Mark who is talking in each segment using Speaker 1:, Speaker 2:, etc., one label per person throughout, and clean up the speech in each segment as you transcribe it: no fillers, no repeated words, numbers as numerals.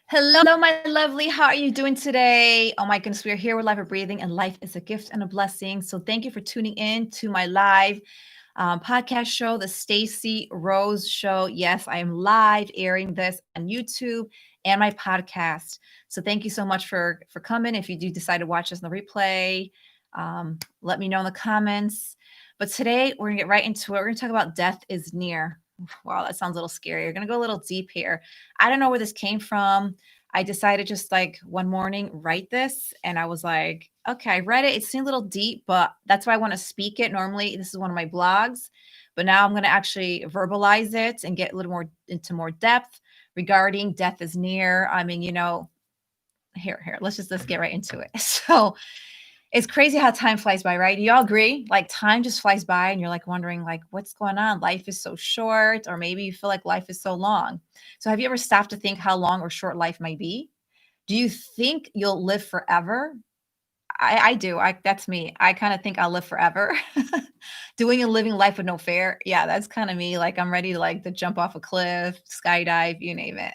Speaker 1: Hello, my lovely. How are you doing today? Oh my goodness, we are here with Life of Breathing, and life is a gift and a blessing. So thank you for tuning in to my live podcast show, the Stacy Rose Show. Yes, I am live airing this on YouTube and my podcast. So thank you so much for coming. If you do decide to watch this in the replay, let me know in the comments. But today we're gonna get right into it. We're gonna talk about death is near. Wow, that sounds a little scary. We're gonna go a little deep here. I don't know where this came from. I decided just like one morning, write this. And I was like, okay, I read it. It seemed a little deep, but that's why I want to speak it. Normally, this is one of my blogs, but now I'm going to actually verbalize it and get a little more into more depth regarding death is near. I mean, here, let's get right into it. So it's crazy how time flies by, right? Do y'all agree? Like time just flies by and you're like wondering like what's going on? Life is so short, or maybe you feel like life is so long. So have you ever stopped to think how long or short life might be? Do you think you'll live forever? I do. That's me. I kind of think I'll live forever. Doing and living life with no fear. Yeah, that's kind of me. Like I'm ready to jump off a cliff, skydive, you name it.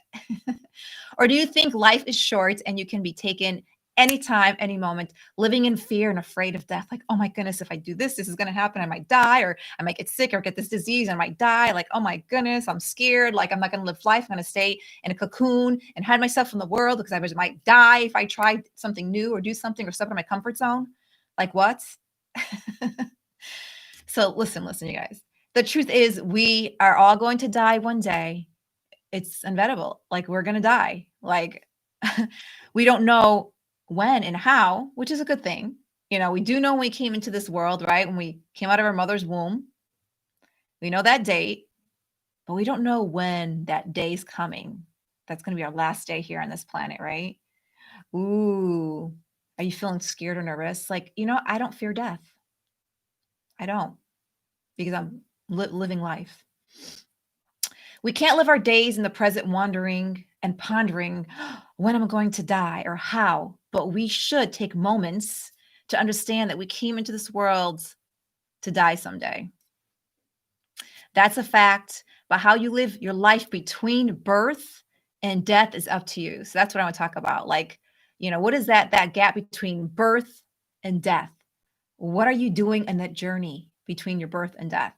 Speaker 1: Or do you think life is short and you can be taken anytime, any moment, living in fear and afraid of death? Like, oh my goodness, if I do this, this is going to happen. I might die, or I might get sick or get this disease and I might die. Like, oh my goodness, I'm scared. Like, I'm not going to live life. I'm going to stay in a cocoon and hide myself from the world because I might die if I try something new or do something or step out of my comfort zone. Like, what? So, listen, you guys. The truth is, we are all going to die one day. It's inevitable. Like we're going to die. Like we don't know when and how, which is a good thing. We do know when we came into this world, right? When we came out of our mother's womb, we know that date, but we don't know when that day's coming. That's going to be our last day here on this planet, right? Ooh, are you feeling scared or nervous? Like, I don't fear death. I don't, because I'm living life. We can't live our days in the present wandering and pondering when I'm going to die or how, but we should take moments to understand that we came into this world to die someday. That's a fact, but how you live your life between birth and death is up to you. So that's what I want to talk about. Like, what is that gap between birth and death? What are you doing in that journey between your birth and death?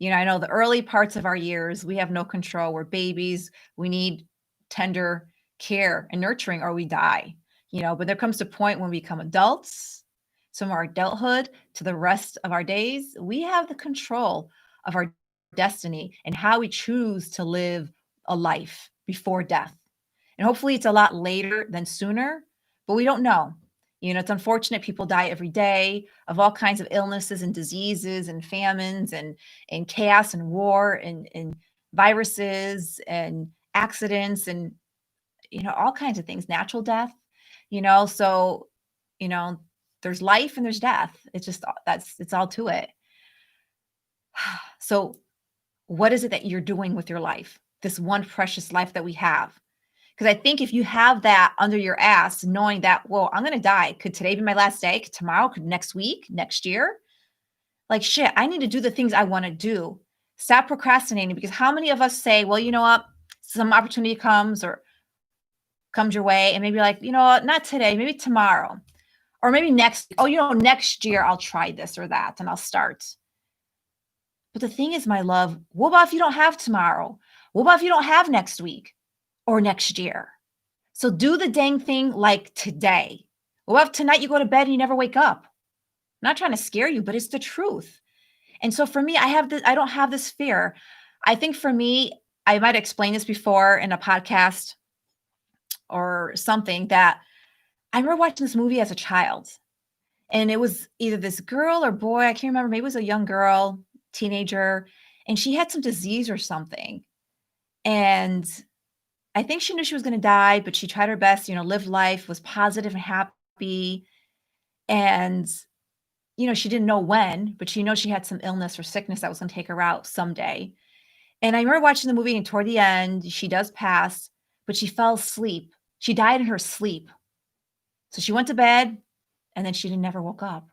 Speaker 1: I know the early parts of our years, we have no control. We're babies. We need tender care and nurturing or we die, but there comes a point when we become adults, from our adulthood to the rest of our days, we have the control of our destiny and how we choose to live a life before death. And hopefully it's a lot later than sooner, but we don't know. It's unfortunate people die every day of all kinds of illnesses and diseases and famines and chaos and war and viruses and accidents and all kinds of things, natural death, so you know there's life and there's death. It's just it's all to it. So what is it that you're doing with your life, this one precious life that we have? Because I think if you have that under your ass, knowing that, well, I'm going to die. Could today be my last day? Could tomorrow? Could next week? Next year? Like, shit, I need to do the things I want to do. Stop procrastinating, because how many of us say, well, you know what? Some opportunity comes your way, and maybe like, you know what? Not today, maybe tomorrow. Or maybe next, next year I'll try this or that and I'll start. But the thing is, my love, what about if you don't have tomorrow? What about if you don't have next week or next year? So do the dang thing like today. What if tonight you go to bed and you never wake up? I'm not trying to scare you, but it's the truth. And so for me, I don't have this fear. I think for me, I might explain this before in a podcast or something, that I remember watching this movie as a child. And it was either this girl or boy, I can't remember, maybe it was a young girl, teenager, and she had some disease or something. And I think she knew she was going to die, but she tried her best, lived life, was positive and happy. And, she didn't know when, but she knows she had some illness or sickness that was going to take her out someday. And I remember watching the movie, and toward the end, she does pass, but she fell asleep. She died in her sleep. So she went to bed and then she never woke up.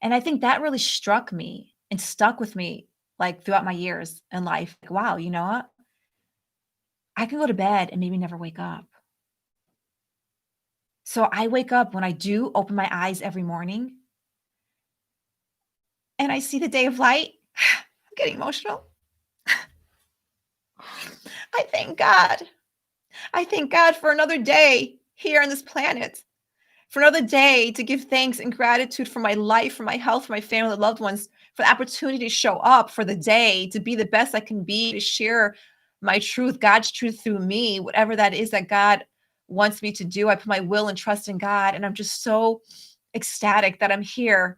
Speaker 1: And I think that really struck me and stuck with me like throughout my years in life. Like, wow, you know what? I can go to bed and maybe never wake up. So I wake up when I do open my eyes every morning and I see the day of light. I'm getting emotional. I thank God. I thank God for another day here on this planet, for another day to give thanks and gratitude for my life, for my health, for my family, loved ones, for the opportunity to show up for the day, to be the best I can be, to share my truth, God's truth through me, whatever that is that God wants me to do. I put my will and trust in God. And I'm just so ecstatic that I'm here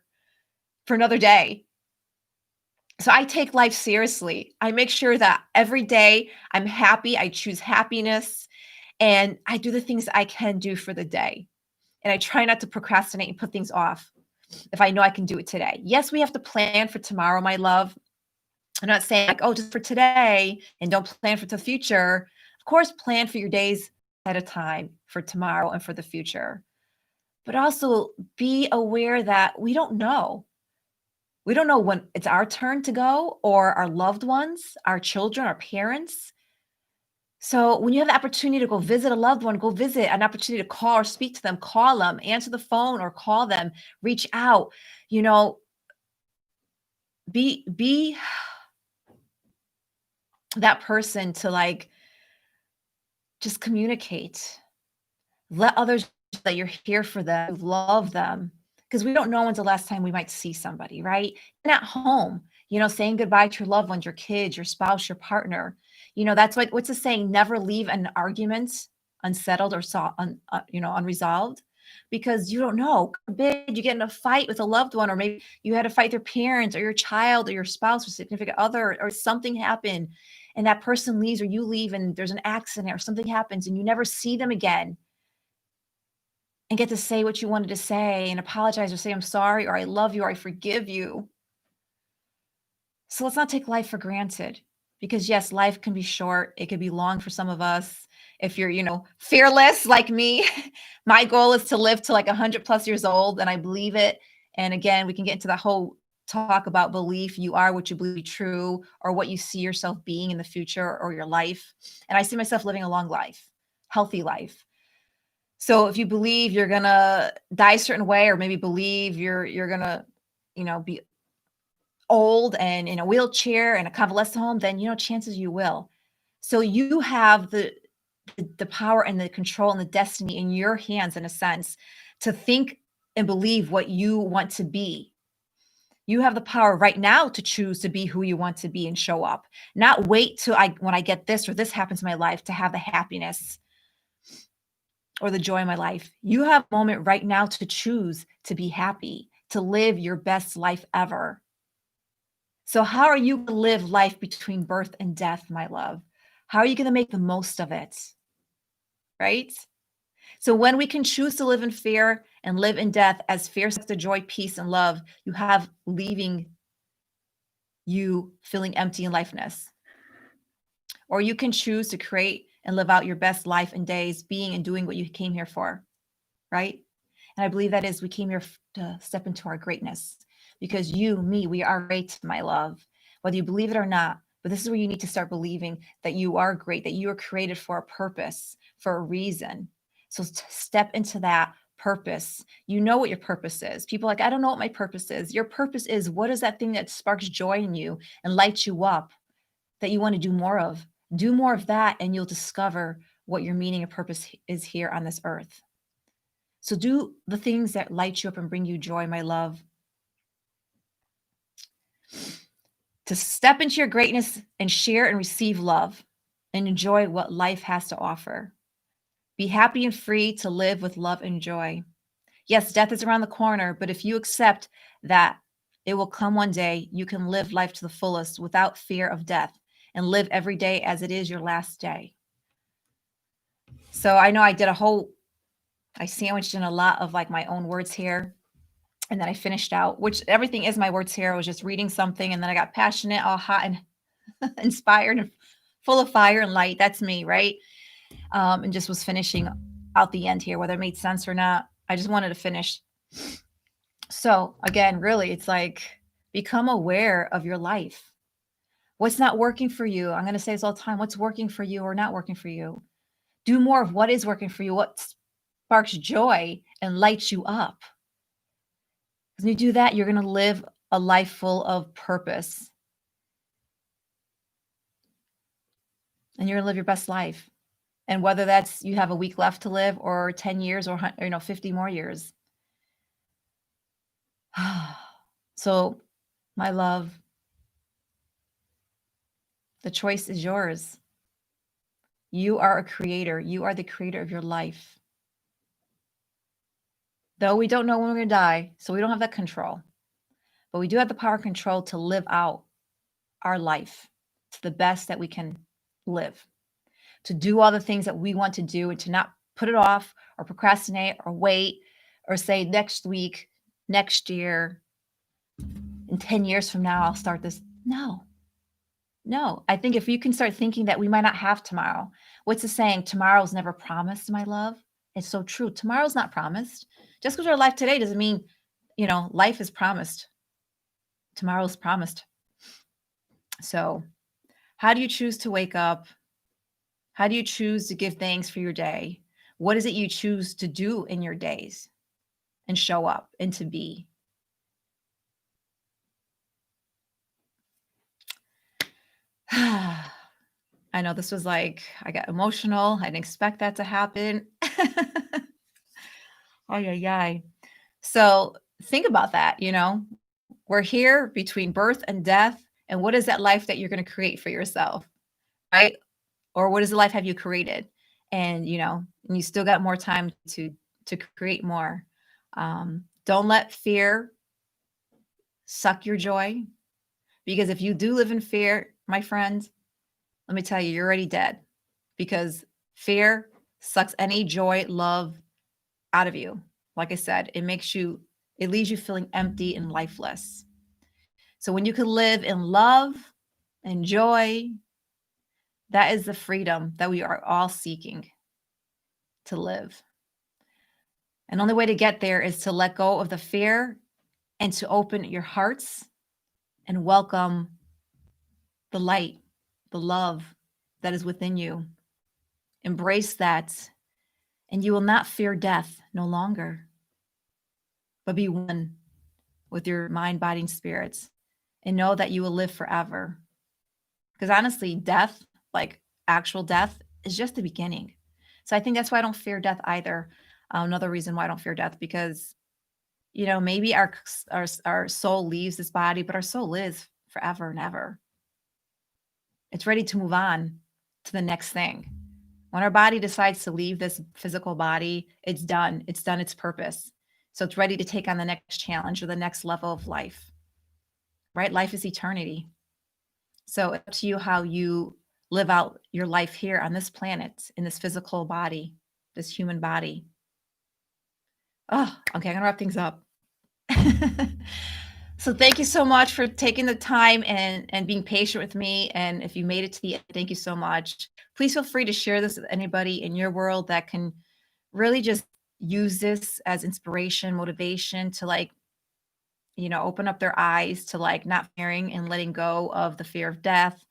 Speaker 1: for another day. So I take life seriously. I make sure that every day I'm happy. I choose happiness and I do the things I can do for the day. And I try not to procrastinate and put things off if I know I can do it today. Yes, we have to plan for tomorrow, my love. I'm not saying like, oh, just for today and don't plan for the future. Of course, plan for your days at a time for tomorrow and for the future. But also be aware that we don't know. We don't know when it's our turn to go or our loved ones, our children, our parents. So when you have the opportunity to go visit a loved one, go visit, an opportunity to call or speak to them, call them, answer the phone or call them, reach out, you know, be that person to like just communicate. Let others know that you're here for them, love them, because we don't know when's the last time we might see somebody, right? And at home, saying goodbye to your loved ones, your kids, your spouse, your partner. That's what's the saying? Never leave an argument unsettled or unresolved, because you don't know. God forbid you get in a fight with a loved one, or maybe you had to fight their parents or your child or your spouse or significant other, or something happened and that person leaves or you leave and there's an accident or something happens and you never see them again and get to say what you wanted to say and apologize or say, I'm sorry, or I love you, or I forgive you. So let's not take life for granted, because yes, life can be short. It could be long for some of us. If you're, fearless like me, my goal is to live to like 100 plus years old. And I believe it. And again, we can get into the whole talk about belief. You are what you believe to be true, or what you see yourself being in the future, or your life. And I see myself living a long life, healthy life. So if you believe you're gonna die a certain way, or maybe believe you're gonna, be old and in a wheelchair and a convalescent home, then chances you will. So you have the power and the control and the destiny in your hands, in a sense, to think and believe what you want to be. You have the power right now to choose to be who you want to be and show up. Not wait till when I get this or this happens in my life to have the happiness or the joy in my life. You have a moment right now to choose to be happy, to live your best life ever. So how are you going to live life between birth and death, my love? How are you going to make the most of it? Right? So when we can choose to live in fear and live in death as fear, the joy, peace, and love, you have leaving you feeling empty and lifeless. Or you can choose to create and live out your best life and days, being and doing what you came here for. Right? And I believe that is, we came here to step into our greatness, because you, me, we are great, my love, whether you believe it or not. But this is where you need to start believing that you are great, that you are created for a purpose, for a reason. So step into that purpose. You know what your purpose is. People are like, I don't know what my purpose is. Your purpose is, what is that thing that sparks joy in you and lights you up, that you want to do more of? Do more of that, and you'll discover what your meaning and purpose is here on this earth. So do the things that light you up and bring you joy, my love. To step into your greatness and share and receive love and enjoy what life has to offer. Be happy and free to live with love and joy. Yes, death is around the corner, but if you accept that it will come one day, you can live life to the fullest without fear of death and live every day as it is your last day. So I know I sandwiched in a lot of like my own words here. And then I finished out, which everything is my words here. I was just reading something and then I got passionate, all hot and inspired and full of fire and light. That's me, right? And just was finishing out the end here, whether it made sense or not. I just wanted to finish. So again, really, it's like, become aware of your life. What's not working for you? I'm going to say this all the time. What's working for you or not working for you? Do more of what is working for you. What's sparks joy and lights you up. When you do that, you're going to live a life full of purpose, and you're going to live your best life. And whether that's you have a week left to live or 10 years or 50 more years. So, my love, the choice is yours. You are a creator. You are the creator of your life. Though we don't know when we're going to die, so we don't have that control. But we do have the power and control to live out our life to the best that we can live, to do all the things that we want to do and to not put it off or procrastinate or wait or say next week, next year, in 10 years from now, I'll start this. No. I think if you can start thinking that we might not have tomorrow, what's the saying? Tomorrow's never promised, my love. It's so true. Tomorrow's not promised. Just because we're alive today doesn't mean, life is promised. Tomorrow's promised. So, how do you choose to wake up? How do you choose to give thanks for your day? What is it you choose to do in your days and show up and to be? I know this was I got emotional. I didn't expect that to happen. Oh, yeah. So think about that. We're here between birth and death. And what is that life that you're going to create for yourself? Right? Or what is the life have you created? And, and you still got more time to create more. Don't let fear suck your joy. Because if you do live in fear, my friends, let me tell you, you're already dead. Because fear sucks any joy, love out of you. Like I said, it leaves you feeling empty and lifeless. So when you can live in love and joy, that is the freedom that we are all seeking to live. And the only way to get there is to let go of the fear and to open your hearts and welcome the light, the love that is within you. Embrace that, and you will not fear death no longer, but be one with your mind, body, and spirits, and know that you will live forever. Because honestly, death, like actual death, is just the beginning. So I think that's why I don't fear death either. Another reason why I don't fear death, because maybe our soul leaves this body, but our soul lives forever and ever. It's ready to move on to the next thing. When our body decides to leave this physical body, it's done. It's done its purpose. So it's ready to take on the next challenge or the next level of life, right? Life is eternity. So it's up to you how you live out your life here on this planet, in this physical body, this human body. Oh, okay. I'm going to wrap things up. So thank you so much for taking the time and being patient with me. And if you made it to the end, thank you so much. Please feel free to share this with anybody in your world that can really just use this as inspiration, motivation to open up their eyes to not fearing and letting go of the fear of death,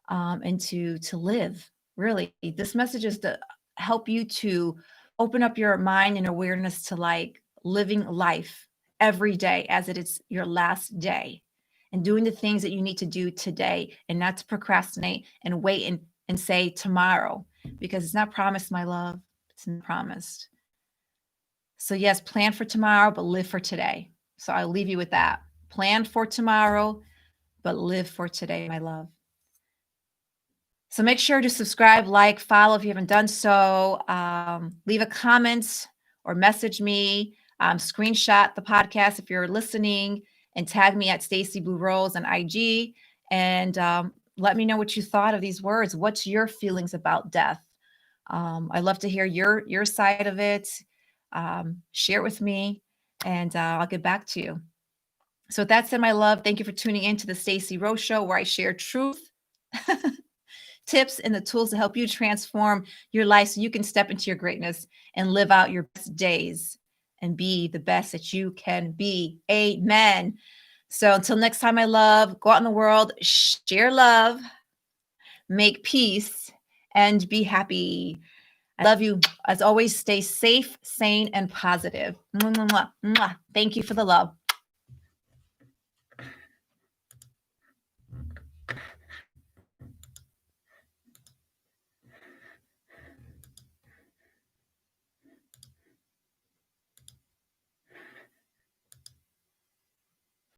Speaker 1: and to live. Really, this message is to help you to open up your mind and awareness to living life every day as it is your last day, and doing the things that you need to do today, and not to procrastinate and wait and say tomorrow, because it's not promised, my love. It's not promised. So yes, plan for tomorrow, but live for today. So I'll leave you with that. Plan for tomorrow, but live for today, my love. So make sure to subscribe, follow if you haven't done so. Leave a comment or message me. Screenshot the podcast if you're listening, and tag me at Stacy Blue Rose on IG. And let me know what you thought of these words. What's your feelings about death? I'd love to hear your side of it. Share it with me, and I'll get back to you. So with that said, my love, thank you for tuning in to the Stacy Rose Show, where I share truth, tips, and the tools to help you transform your life so you can step into your greatness and live out your best days and be the best that you can be. Amen. So until next time, my love, go out in the world, share love, make peace, and be happy. I love you. As always, stay safe, sane, and positive. Mwah, mwah, mwah. Thank you for the love.